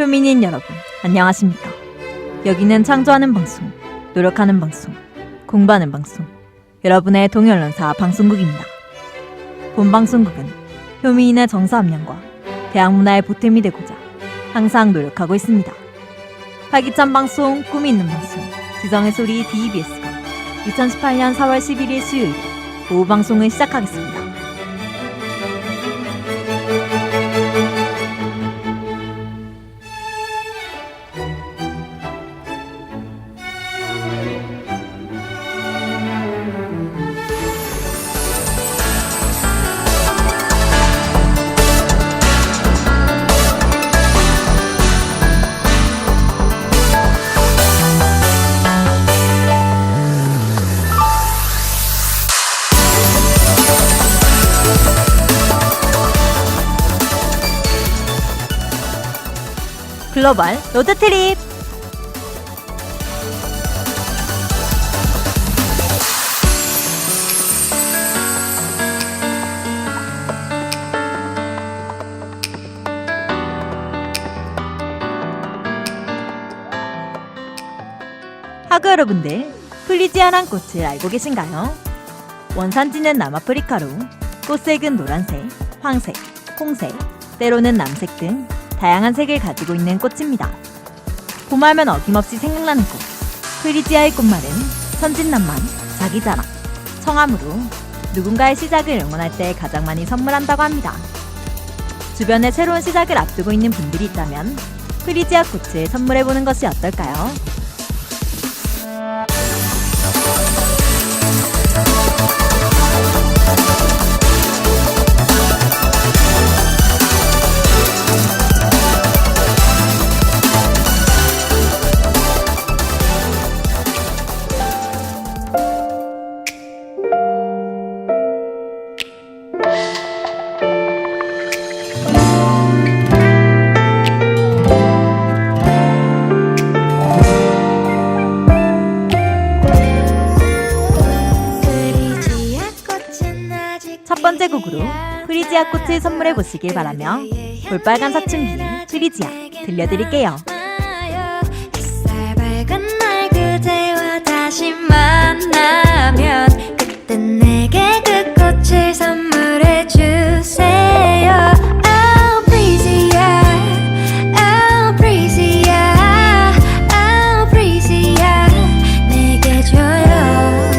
효민인 여러분, 안녕하십니까? 여기는 창조하는 방송, 노력하는 방송, 공부하는 방송, 여러분의 동해언론사 방송국입니다. 본 방송국은 효민인의 정서 함량과 대학 문화의 보탬이 되고자 항상 노력하고 있습니다. 활기찬 방송, 꿈이 있는 방송, 지성의 소리 DEBS가 2018년 4월 11일 수요일 오후 방송을 시작하겠습니다. 글로벌 로드트립! 학우 여러분들, 플리지아란 꽃을 알고 계신가요? 원산지는 남아프리카로 꽃색은 노란색, 황색, 홍색, 때로는 남색 등 다양한 색을 가지고 있는 꽃입니다. 봄하면 어김없이 생각나는 꽃, 플리지아의 꽃말은 천진난만, 자기자랑, 청함으로 누군가의 시작을 응원할 때 가장 많이 선물한다고 합니다. 주변에 새로운 시작을 앞두고 있는 분들이 있다면 플리지아 꽃을 선물해보는 것이 어떨까요? 첫 번째 곡으로 프리지아 꽃을 선물해 보시길 바라며 볼빨간 사춘기 프리지아 들려드릴게요. 햇살 밝은 날 그대와 다시 만나면 그때 내게 그 꽃을 선물해 주세요. Oh 프리지아, oh 프리지아, oh 프리지아 내게 줘요.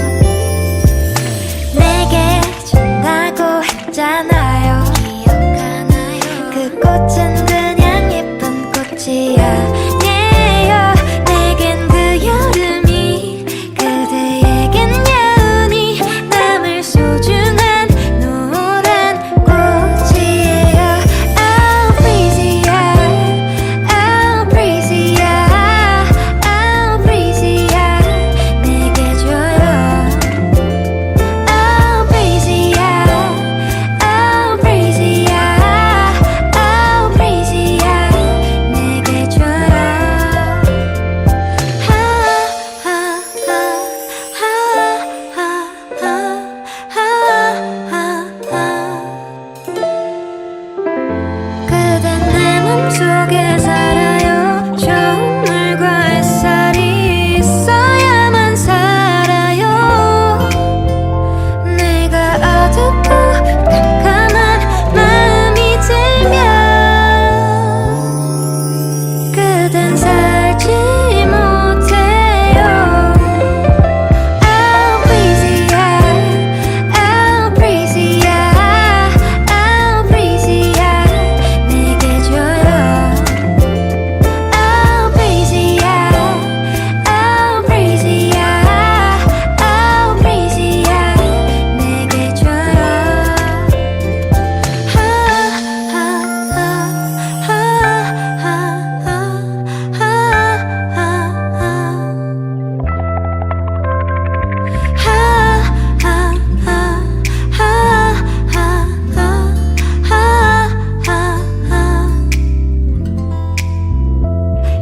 내게 준다고 했잖아요. 기억하나요? 그 꽃은 그냥 예쁜 꽃이 아니에요. 내겐 그 여름이 그대에겐 여운이 남을 소중한 노란 꽃이에요. Oh 프리지아, oh 프리지아, oh 프리지아 내게 줘요. Oh 프리지아, oh 프리지아, oh 프리지아 내게 줘요. 그댄 내 맘속에 살아요. 좋은 물과 햇살이 있어야만 살아요. 내가 어둡고 깜깜한 마음이 들면 그댄 살지 못해요. Oh 프리지아, oh 프리지아, oh 프리지아 내게 줘요. Oh 프리지아, oh 프리지아, oh 프리지아 내게 줘요.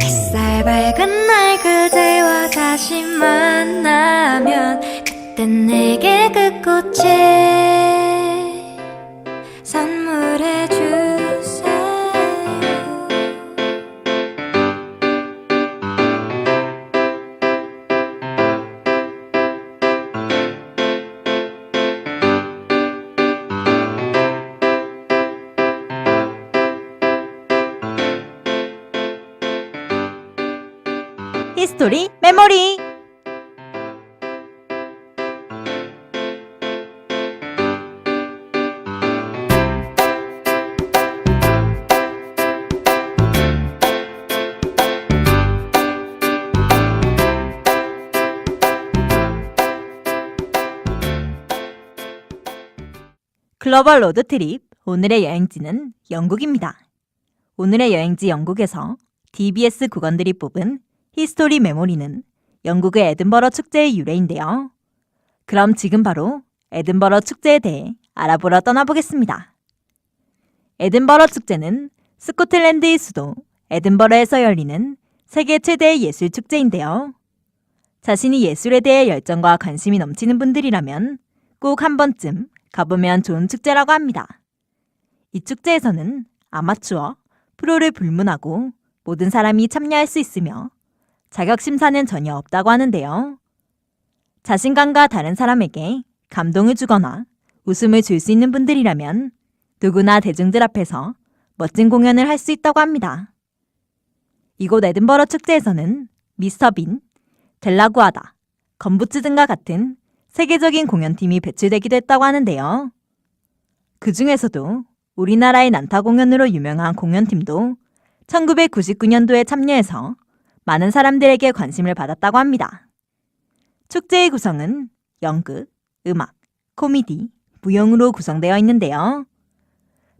햇살 밝은 날 그대와 다시 만나면 그때 내게 그 꽃을 선물해 주세요. 히스토리 메모리. 글로벌 로드트립, 오늘의 여행지는 영국입니다. 오늘의 여행지 영국에서 DBS 국원들이 뽑은 히스토리 메모리는 영국의 에든버러 축제의 유래인데요. 그럼 지금 바로 에든버러 축제에 대해 알아보러 떠나보겠습니다. 에든버러 축제는 스코틀랜드의 수도 에든버러에서 열리는 세계 최대의 예술 축제인데요. 자신이 예술에 대해 열정과 관심이 넘치는 분들이라면 꼭 한 번쯤 가보면 좋은 축제라고 합니다. 이 축제에서는 아마추어, 프로를 불문하고 모든 사람이 참여할 수 있으며 자격 심사는 전혀 없다고 하는데요. 자신감과 다른 사람에게 감동을 주거나 웃음을 줄 수 있는 분들이라면 누구나 대중들 앞에서 멋진 공연을 할 수 있다고 합니다. 이곳 에든버러 축제에서는 미스터 빈, 델라구아다, 건부츠 등과 같은 세계적인 공연팀이 배출되기도 했다고 하는데요. 그 중에서도 우리나라의 난타 공연으로 유명한 공연팀도 1999년도에 참여해서 많은 사람들에게 관심을 받았다고 합니다. 축제의 구성은 연극, 음악, 코미디, 무용으로 구성되어 있는데요.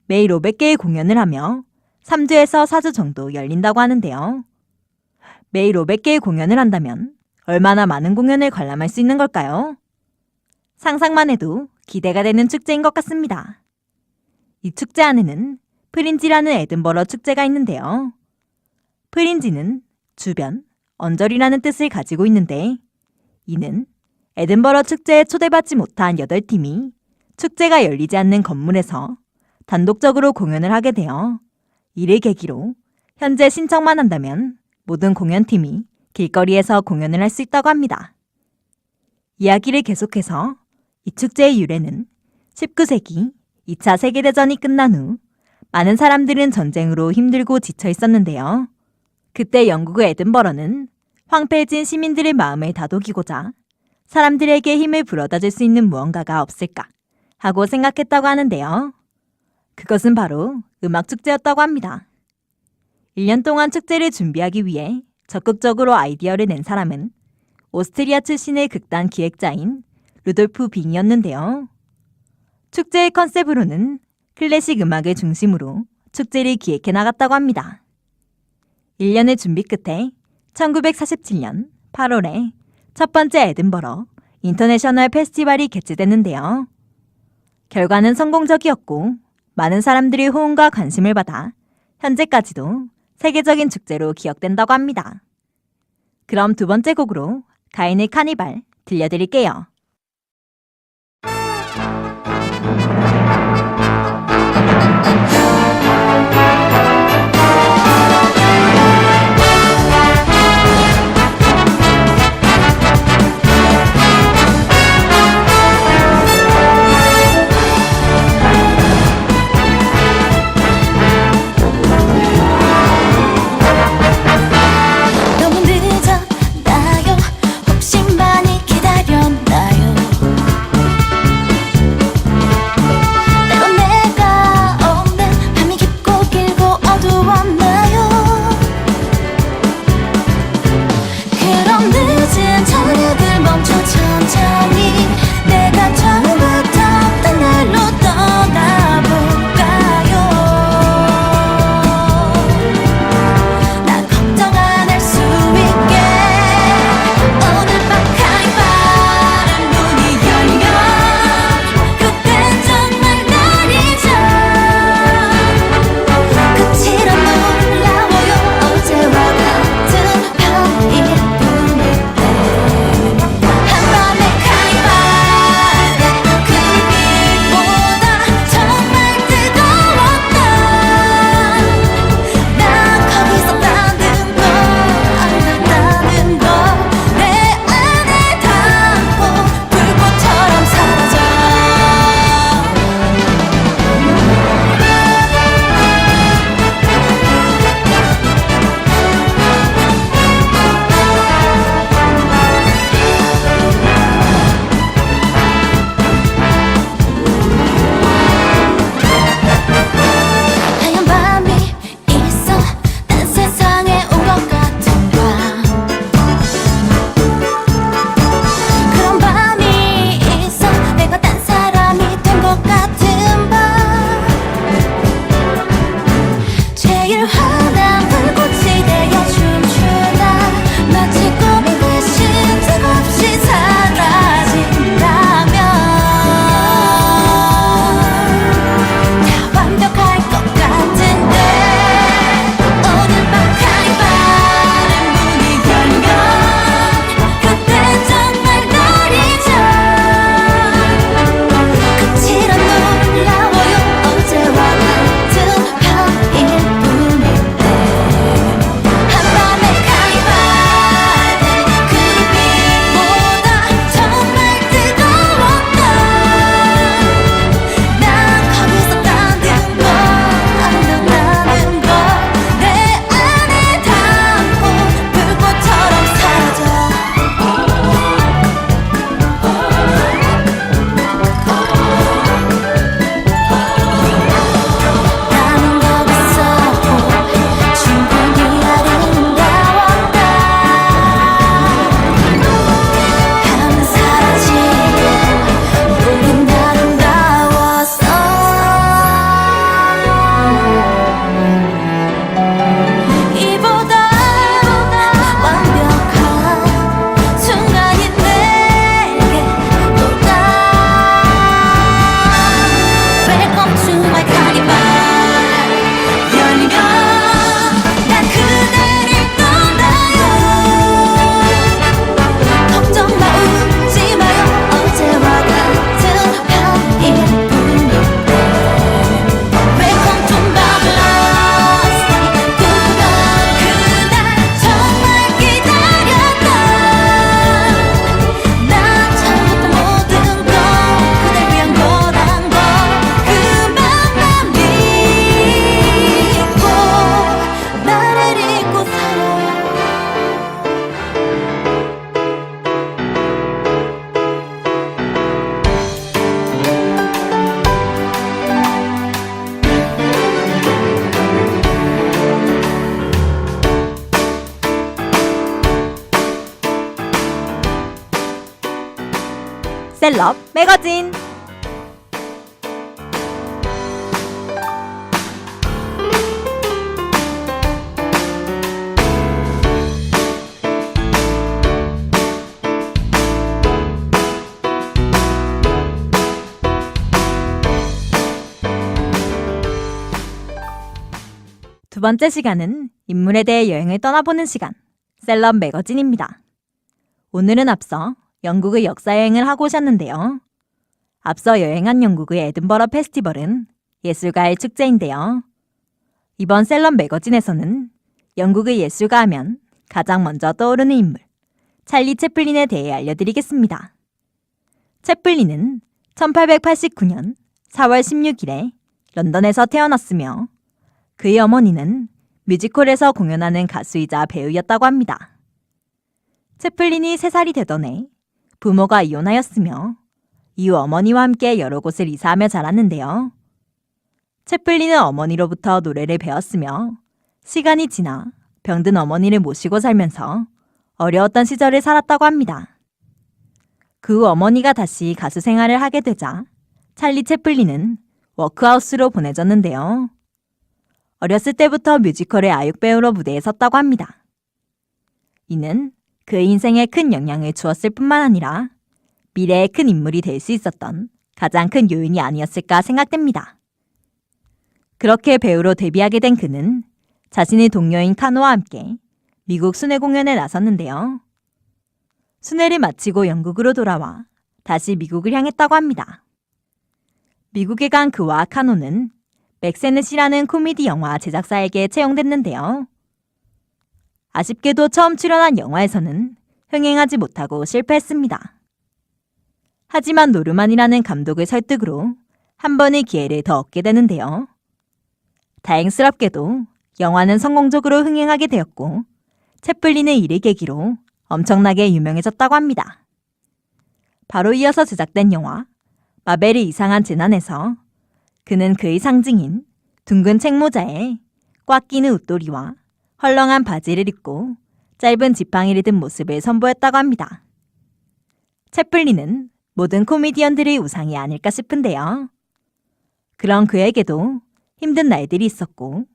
매일 500개의 공연을 하며 3주에서 4주 정도 열린다고 하는데요. 매일 500개의 공연을 한다면 얼마나 많은 공연을 관람할 수 있는 걸까요? 상상만 해도 기대가 되는 축제인 것 같습니다. 이 축제 안에는 프린지라는 에든버러 축제가 있는데요. 프린지는 주변, 언저리라는 뜻을 가지고 있는데 이는 에든버러 축제에 초대받지 못한 8팀이 축제가 열리지 않는 건물에서 단독적으로 공연을 하게 되어 이를 계기로 현재 신청만 한다면 모든 공연팀이 길거리에서 공연을 할 수 있다고 합니다. 이야기를 계속해서 이 축제의 유래는 19세기 2차 세계대전이 끝난 후 많은 사람들은 전쟁으로 힘들고 지쳐 있었는데요. 그때 영국의 에든버러는 황폐해진 시민들의 마음을 다독이고자 사람들에게 힘을 불어다 줄 수 있는 무언가가 없을까 하고 생각했다고 하는데요. 그것은 바로 음악 축제였다고 합니다. 1년 동안 축제를 준비하기 위해 적극적으로 아이디어를 낸 사람은 오스트리아 출신의 극단 기획자인 루돌프 빙이었는데요. 축제의 컨셉으로는 클래식 음악을 중심으로 축제를 기획해 나갔다고 합니다. 1년의 준비 끝에 1947년 8월에 첫 번째 에든버러 인터내셔널 페스티벌이 개최됐는데요. 결과는 성공적이었고 많은 사람들의 호응과 관심을 받아 현재까지도 세계적인 축제로 기억된다고 합니다. 그럼 두 번째 곡으로 가인의 카니발 들려드릴게요. 너무 늦었나요? 혹시 많이 기다렸나요? 셀럽 매거진. 두 번째 시간은 인물에 대해 여행을 떠나보는 시간, 셀럽 매거진입니다. 오늘은 앞서 영국의 역사 여행을 하고 오셨는데요. 앞서 여행한 영국의 에든버러 페스티벌은 예술가의 축제인데요. 이번 셀럽 매거진에서는 영국의 예술가 하면 가장 먼저 떠오르는 인물, 찰리 채플린에 대해 알려드리겠습니다. 채플린은 1889년 4월 16일에 런던에서 태어났으며 그의 어머니는 뮤지컬에서 공연하는 가수이자 배우였다고 합니다. 채플린이 3살이 되던 해 부모가 이혼하였으며 이후 어머니와 함께 여러 곳을 이사하며 자랐는데요. 채플린은 어머니로부터 노래를 배웠으며 시간이 지나 병든 어머니를 모시고 살면서 어려웠던 시절을 살았다고 합니다. 그 후 어머니가 다시 가수 생활을 하게 되자 찰리 채플린은 워크하우스로 보내졌는데요. 어렸을 때부터 뮤지컬의 아육배우로 무대에 섰다고 합니다. 이는 그의 인생에 큰 영향을 주었을 뿐만 아니라 미래의 큰 인물이 될 수 있었던 가장 큰 요인이 아니었을까 생각됩니다. 그렇게 배우로 데뷔하게 된 그는 자신의 동료인 카노와 함께 미국 순회 공연에 나섰는데요. 순회를 마치고 영국으로 돌아와 다시 미국을 향했다고 합니다. 미국에 간 그와 카노는 맥세넷이라는 코미디 영화 제작사에게 채용됐는데요. 아쉽게도 처음 출연한 영화에서는 흥행하지 못하고 실패했습니다. 하지만 노르만이라는 감독의 설득으로 한 번의 기회를 더 얻게 되는데요. 다행스럽게도 영화는 성공적으로 흥행하게 되었고 채플린의 이를 계기로 엄청나게 유명해졌다고 합니다. 바로 이어서 제작된 영화 마벨의 이상한 재난에서 그는 그의 상징인 둥근 책모자에 꽉 끼는 웃도리와 헐렁한 바지를 입고 짧은 지팡이를 든 모습을 선보였다고 합니다. 채플린은 모든 코미디언들의 우상이 아닐까 싶은데요. 그런 그에게도 힘든 날들이 있었고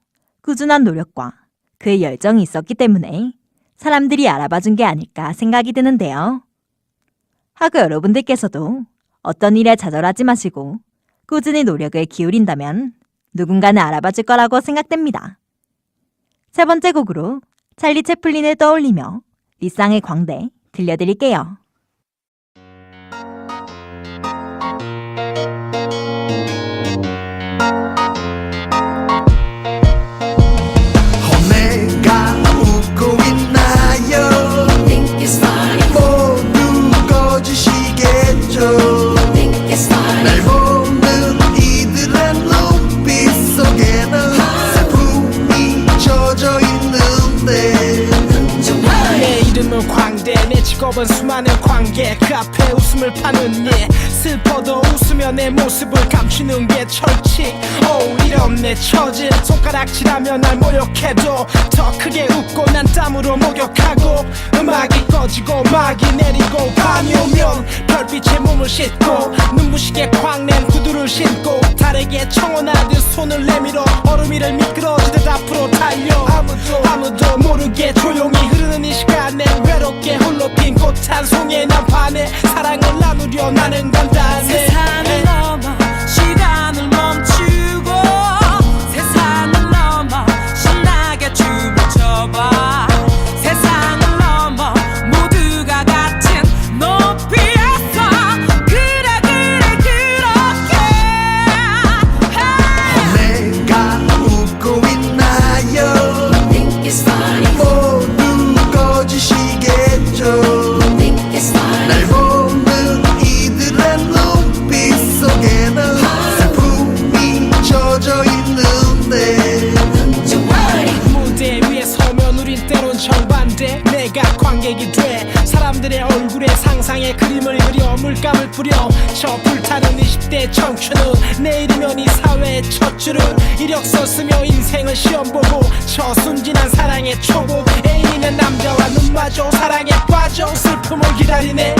꾸준한 노력과 그의 열정이 있었기 때문에 사람들이 알아봐준 게 아닐까 생각이 드는데요. 하고 여러분들께서도 어떤 일에 좌절하지 마시고 꾸준히 노력을 기울인다면 누군가는 알아봐줄 거라고 생각됩니다. 세 번째 곡으로 찰리 채플린을 떠올리며 리쌍의 광대 들려드릴게요. 내가 웃고 있나요? 모두 거짓이겠죠. 날 보는 이들의 눈빛 속에는 슬픔이 젖어 있는데 내 이름은 광대, 내 직업은 수많은 관객 그 앞에 웃음을 파는 예 슬퍼도 웃으며 내 모습을 감추는 게 철칙. 이런 내 처진 손가락질하며 날 모욕해도 더 크게 웃고 난 땀으로 목욕하고 음악이 꺼지고 막이 내리고 밤이 오면 별빛에 몸을 씻고 눈부시게 광낸 구두를 신고 달에게 청혼하듯 손을 내밀어 얼음 위를 미끄러지듯 앞으로 달려 아무도 모르게 조용히 흐르는 이 시간에 외롭게 홀로 핀 꽃 한 송이에 난 반해 사랑을 나누려 나는 간단해. 세상을 넘어 시간을 멈추고 세상을 넘어 신나게 춤을 춰봐. 세상을 넘어 모두가 같은 높이에서 그래 그렇게 내가 웃고 있나요? 모두 거짓이겠죠. 날 보는 이들의 눈빛 속에는 슬픔이 젖어 있는데 무대 위에 서면 우린 때론 정반대. 내가 관객이 돼 사람들의 얼굴에 상상의 그림을 그려 물감을 뿌려 저 불타는 20대 청춘은 내일이면 이 사회의 첫 줄은 이력서 쓰며 인생을 시험보고 저 순진한 사랑의 초보 애인 있는 남자와 눈 마주 사랑에 빠져 슬픔을 기다리네.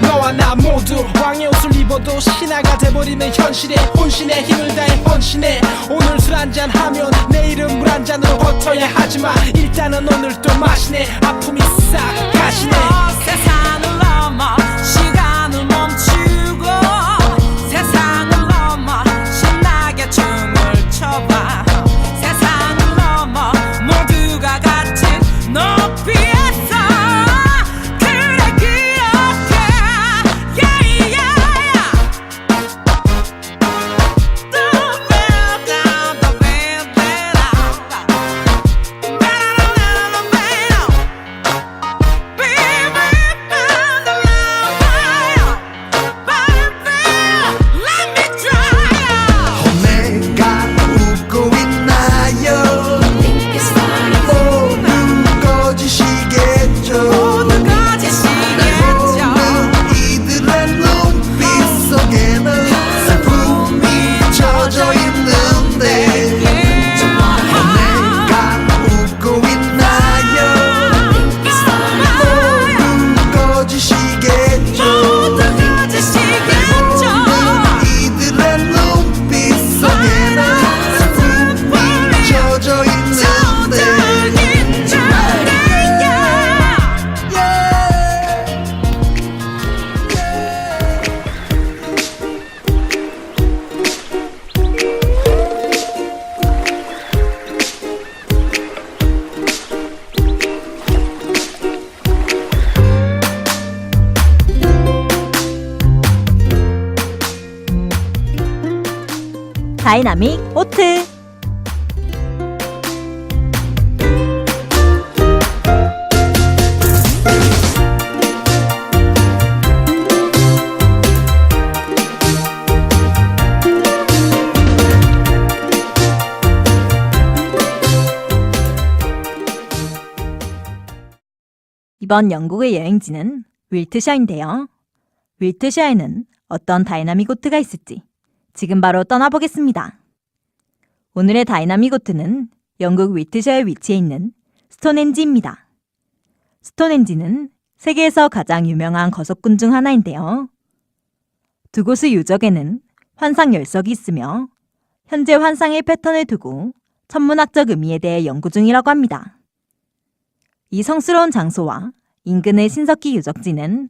너와 나 모두 왕의 옷을 입어도 신하가 돼버리는 현실에 혼신의 힘을 다해 헌신해. 오늘 술 한잔 하면 내일은 물 한 잔으로 버텨야 하지만 일단은 오늘 또 마시네. 아픔이 싹 가시네. 세상을 넘어 시간을 멈추고 세상을 넘어 신나게 춤을 춰봐. 세상을 넘어 모두가 같은 높이에서 그래 기억해. yeah, yeah. The bell down, the bell, bell out. Bell, bell, bell, bell. Baby, found the love, baby, let me try. 내가 웃고 있나요? 모두 거짓이겠죠. 모두 날 거짓이겠죠. 보는 이들의 눈빛 속에는 슬픔이 젖어 있는데 내가 웃고 있나요? 모두 거짓이겠죠. 모두 거짓이겠죠. 이들의 눈빛 속에는 슬픔이 젖어 있는데 저들인 줄이야. 다이나믹 오트. 이번 영국의 여행지는 윌트셔인데요. 윌트셔에는 어떤 다이나믹 오트가 있을지 지금 바로 떠나보겠습니다. 오늘의 다이나믹 오트는 영국 윌트셔에 위치해 있는 스톤헨지입니다. 스톤헨지는 세계에서 가장 유명한 거석군 중 하나인데요. 두 곳의 유적에는 환상 열석이 있으며 현재 환상의 패턴을 두고 천문학적 의미에 대해 연구 중이라고 합니다. 이 성스러운 장소와 인근의 신석기 유적지는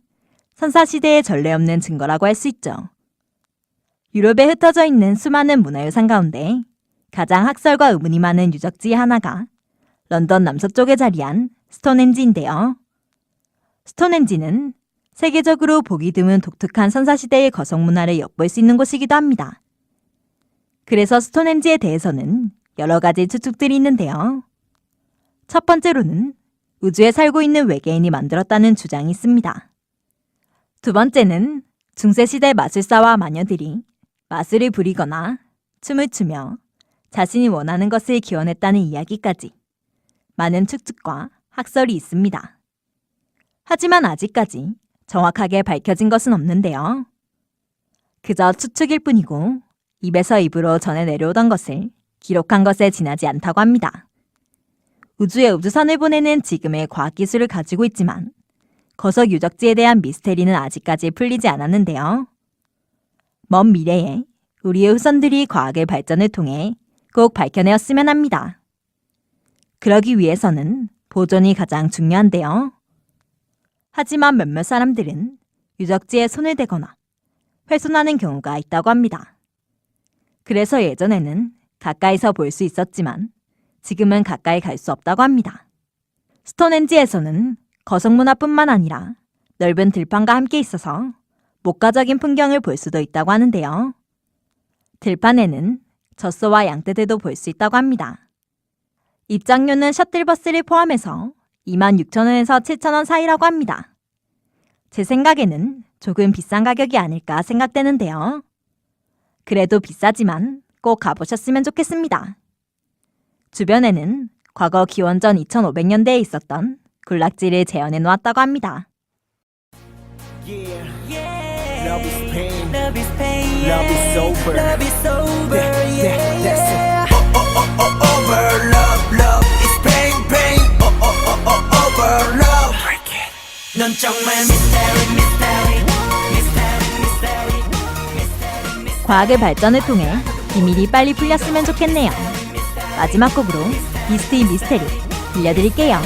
선사시대의 전례 없는 증거라고 할 수 있죠. 유럽에 흩어져 있는 수많은 문화유산 가운데 가장 학설과 의문이 많은 유적지 하나가 런던 남서쪽에 자리한 스톤헨지인데요. 스톤헨지는 세계적으로 보기 드문 독특한 선사시대의 거석 문화를 엿볼 수 있는 곳이기도 합니다. 그래서 스톤헨지에 대해서는 여러 가지 추측들이 있는데요. 첫 번째로는 우주에 살고 있는 외계인이 만들었다는 주장이 있습니다. 두 번째는 중세시대 마술사와 마녀들이 마술을 부리거나 춤을 추며 자신이 원하는 것을 기원했다는 이야기까지 많은 추측과 학설이 있습니다. 하지만 아직까지 정확하게 밝혀진 것은 없는데요. 그저 추측일 뿐이고 입에서 입으로 전해 내려오던 것을 기록한 것에 지나지 않다고 합니다. 우주에 우주선을 보내는 지금의 과학기술을 가지고 있지만 거석 유적지에 대한 미스테리는 아직까지 풀리지 않았는데요. 먼 미래에 우리의 후손들이 과학의 발전을 통해 꼭 밝혀내었으면 합니다. 그러기 위해서는 보존이 가장 중요한데요. 하지만 몇몇 사람들은 유적지에 손을 대거나 훼손하는 경우가 있다고 합니다. 그래서 예전에는 가까이서 볼 수 있었지만 지금은 가까이 갈 수 없다고 합니다. 스톤헨지에서는 거석문화뿐만 아니라 넓은 들판과 함께 있어서 목가적인 풍경을 볼 수도 있다고 하는데요. 들판에는 젖소와 양떼들도 볼 수 있다고 합니다. 입장료는 셔틀버스를 포함해서 26,000원에서 7,000원 사이라고 합니다. 제 생각에는 조금 비싼 가격이 아닐까 생각되는데요. 그래도 비싸지만 꼭 가보셨으면 좋겠습니다. 주변에는 과거 기원전 2500년대에 있었던 군락지를 재현해 놓았다고 합니다. Yeah. Love is pain. Love is pain, Love is over. Love is over, Yeah, that's it. Over love love is pain pain over love 넌 정말 mystery, mystery, mystery, mystery, mystery, mystery. 과학의 발전을 통해 비밀이 빨리 풀렸으면 좋겠네요. 마지막 곡으로 비스트의 미스테리 들려드릴게요.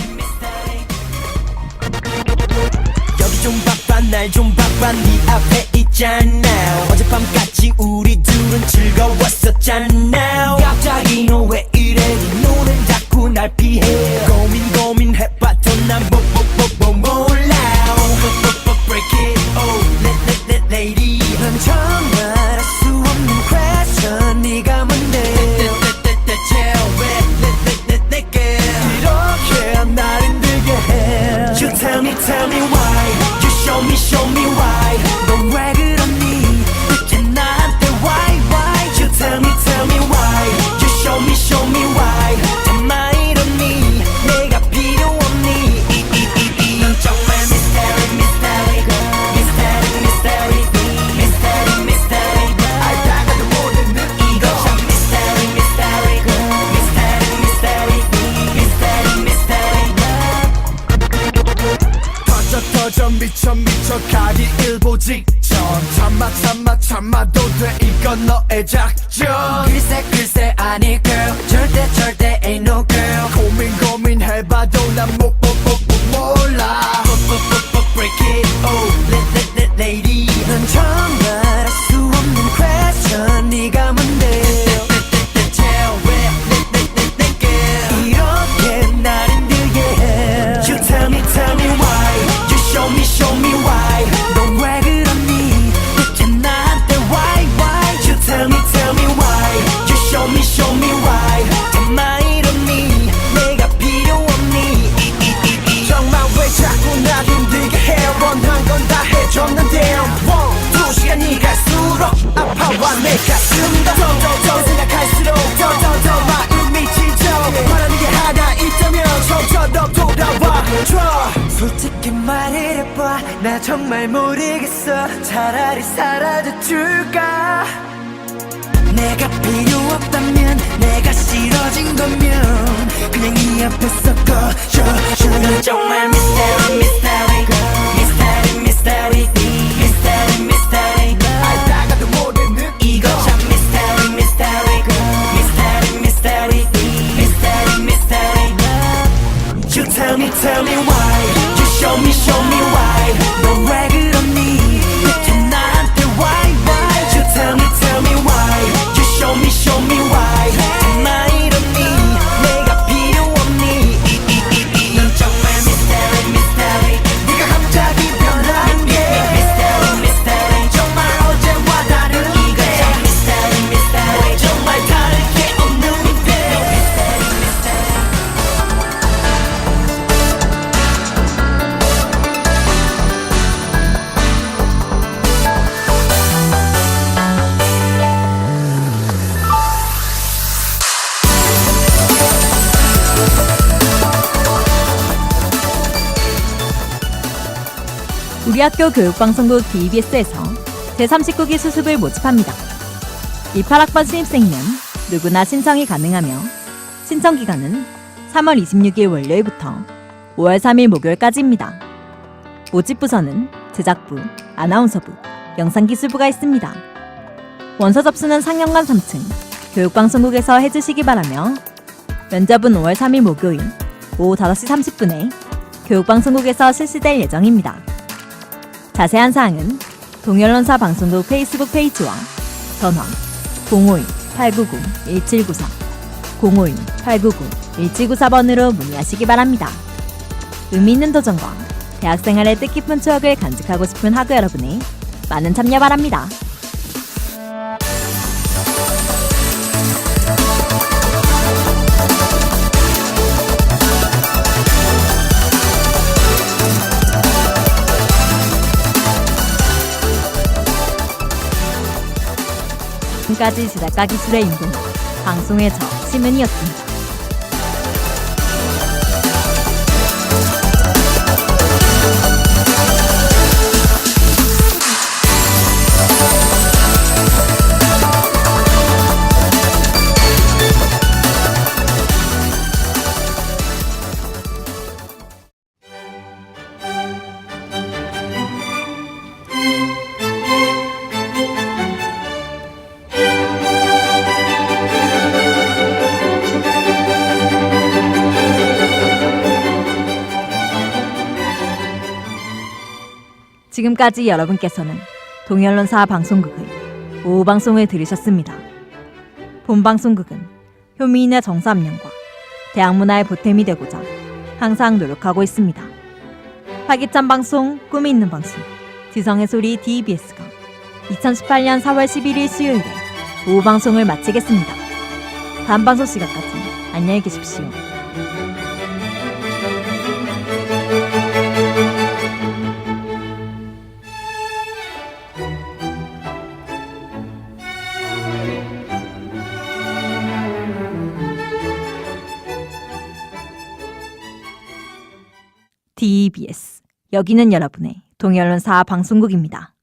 여기 좀 바빠 날 좀 바빠 네 앞에 있잖아 어젯밤까지 우리 둘은 즐거웠었잖아 갑자기 너 왜 이래 네 눈은 자꾸 날 피해 고민해봐도 난 몰라 Break it, oh, lady 넌 정말 알 수 없는 question 네가 뭔데 대체 왜 내게 이렇게 날 힘들게 해 You tell me why You show me why 넌 왜 그러니 대체 나한테 why You tell me why You show me why 정말 이러니 내가 필요 없니 넌 정말 mystery mystery mystery mystery mystery mystery 알다가도 모르는 이거 참 mystery mystery mystery mystery mystery mystery 터져 미쳐 가기 일보 직전 참아도 돼 이건 너의 작전 글쎄 아니 girl 절대 ain't no girl 고민해봐도 난 몰라 break it oh lady 넌 정말 알 수 없는 question 네가 뭔데 대체 왜 내게 이렇게 날 힘들게 해 You tell me why You show me why 넌 왜 그러니 대체 나한테 why You tell me why You show me why 정말 이러니 내가 필요 없니 정말 왜 자꾸 날 힘들게 해 원한 건 다 해줬는데 2시간이 갈수록 아파와 내 가슴도 더 생각할수록 더 마음이 찢어 바라는 게 하나 있다면 저처럼 돌아와줘 솔직히 말해봐 나 정말 모르겠어 차라리 사라져 줄까 내가 필요 없다면 내가 싫어진 거면 그냥 이 앞에서 꺼져 넌 정말 mystery mystery mystery mystery mystery mystery 알다가도 모르는 이거 참 mystery mystery mystery mystery mystery mystery You tell me why You show me why 넌 왜 그러니 대체 나한테 why You tell me why You show me why 정말 이러니 내가 필요 없니 넌 정말 mystery mystery 네가 갑자기 변한 게 mystery mystery 정말 어제와 다른 이거 참 mystery mystery 정말 다를 게 없는데 우리 학교 교육방송국 DBS에서 제39기 수습을 모집합니다. 18학번 신입생이면 누구나 신청이 가능하며 신청 기간은 3월 26일 월요일부터 5월 3일 목요일까지입니다. 모집 부서는 제작부, 아나운서부, 영상기술부가 있습니다. 원서 접수는 상영관 3층 교육방송국에서 해주시기 바라며 면접은 5월 3일 목요일 오후 5시 30분에 교육방송국에서 실시될 예정입니다. 자세한 사항은 동현론사 방송국 페이스북 페이지와 전화 051-899-1794 051-899-1794번으로 문의하시기 바랍니다. 의미 있는 도전과 대학생활의 뜻깊은 추억을 간직하고 싶은 학우 여러분의 많은 참여 바랍니다. 지금까지 제작가 기술의 인공 방송의 저 심은이었습니다. 지금까지 여러분께서는 동현론사 방송국의 오후 방송을 들으셨습니다. 본 방송국은 효미인의 정사함량과 대학문화의 보탬이 되고자 항상 노력하고 있습니다. 활기찬 방송, 꿈이 있는 방송, 지성의 소리 DBS가 2018년 4월 11일 수요일에 오후 방송을 마치겠습니다. 다음 방송 시간까지 안녕히 계십시오. DBS, 여기는 여러분의 동현론사 방송국입니다.